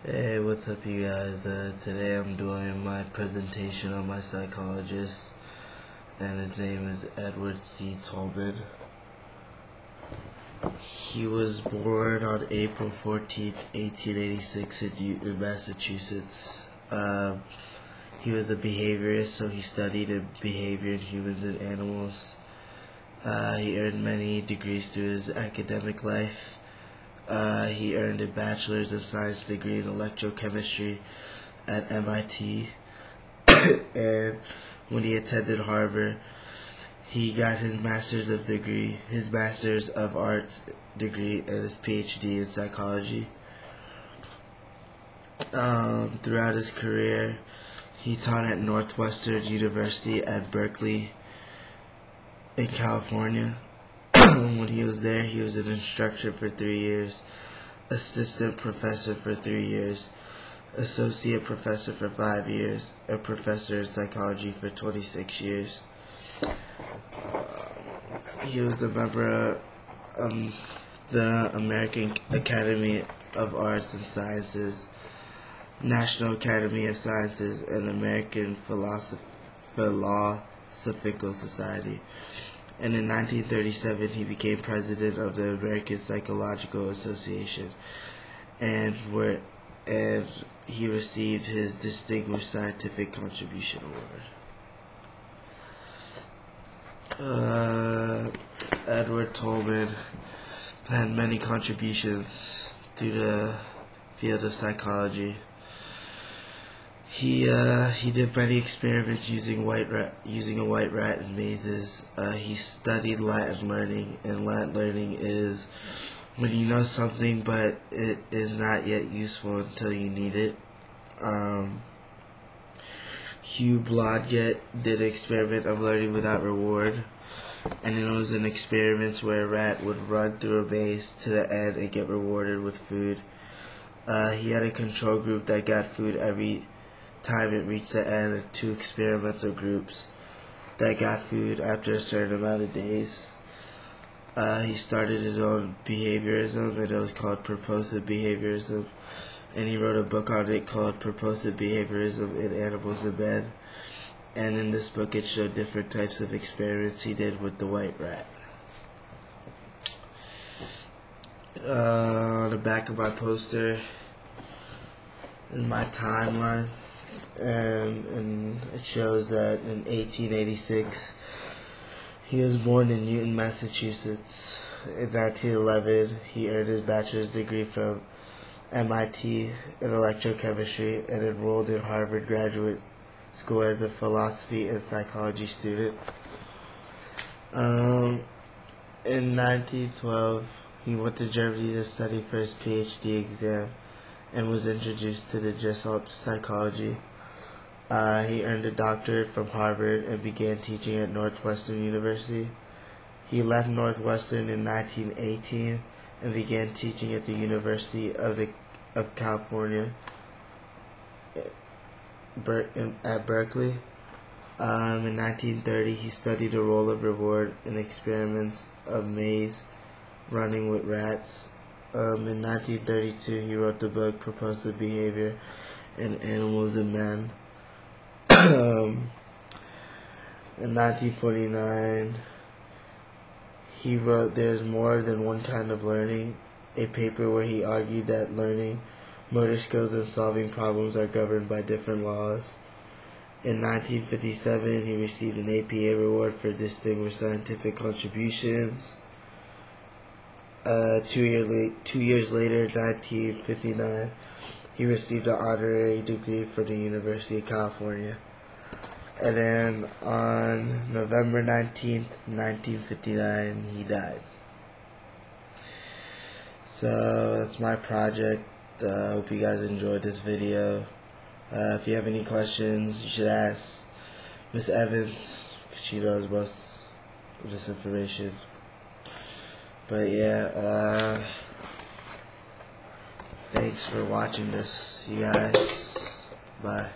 Hey, what's up you guys? Today I'm doing my presentation on my psychologist, and his name is Edward C. Tolman. He was born on April 14th, 1886 in Massachusetts. He was a behaviorist, so he studied behavior in humans and animals. He earned many degrees through his academic life. He earned a Bachelor's of Science degree in electrochemistry at MIT, and when he attended Harvard, he got his Master's of Arts degree, and his PhD in psychology. Throughout his career, he taught at Northwestern University at Berkeley in California. When he was there, he was an instructor for 3 years, assistant professor for 3 years, associate professor for 5 years, and professor in psychology for 26 years. He was the member of the American Academy of Arts and Sciences, National Academy of Sciences, and American Philosophical Society. And in 1937, he became president of the American Psychological Association, and he received his Distinguished Scientific Contribution Award. Edward Tolman had many contributions to the field of psychology. He did many experiments using a white rat in mazes. He studied Latin learning, and Latin learning is when you know something but it is not yet useful until you need it. Hugh Blodgett did an experiment of learning without reward, and it was an experiment where a rat would run through a maze to the end and get rewarded with food. He had a control group that got food every time it reached the end, and 2 experimental groups that got food after a certain amount of days. He started his own behaviorism, and it was called purposive behaviorism, and he wrote a book on it called Purposive Behaviorism in Animals and Men, and in this book it showed different types of experiments he did with the white rat. On the back of my poster is my timeline, and it shows that in 1886 he was born in Newton, Massachusetts. In 1911 he earned his bachelor's degree from MIT in electrochemistry and enrolled in Harvard Graduate School as a philosophy and psychology student. In 1912 he went to Germany to study for his PhD exam and was introduced to the Gestalt psychology. He earned a doctorate from Harvard and began teaching at Northwestern University. He left Northwestern in 1918 and began teaching at the University of California at Berkeley. In 1930, he studied the role of reward in experiments of maze running with rats. In 1932, he wrote the book Purposive Behavior in Animals and Men. In 1949, he wrote There's More Than One Kind of Learning, a paper where he argued that learning, motor skills, and solving problems are governed by different laws. In 1957, he received an APA award for Distinguished Scientific Contributions. 2 years later, in 1959, he received an honorary degree from the University of California. And then on November 19th, 1959, he died. So that's my project. I hope you guys enjoyed this video. If you have any questions, you should ask Miss Evans, because she knows most of this information. But yeah, thanks for watching this, you guys. Bye.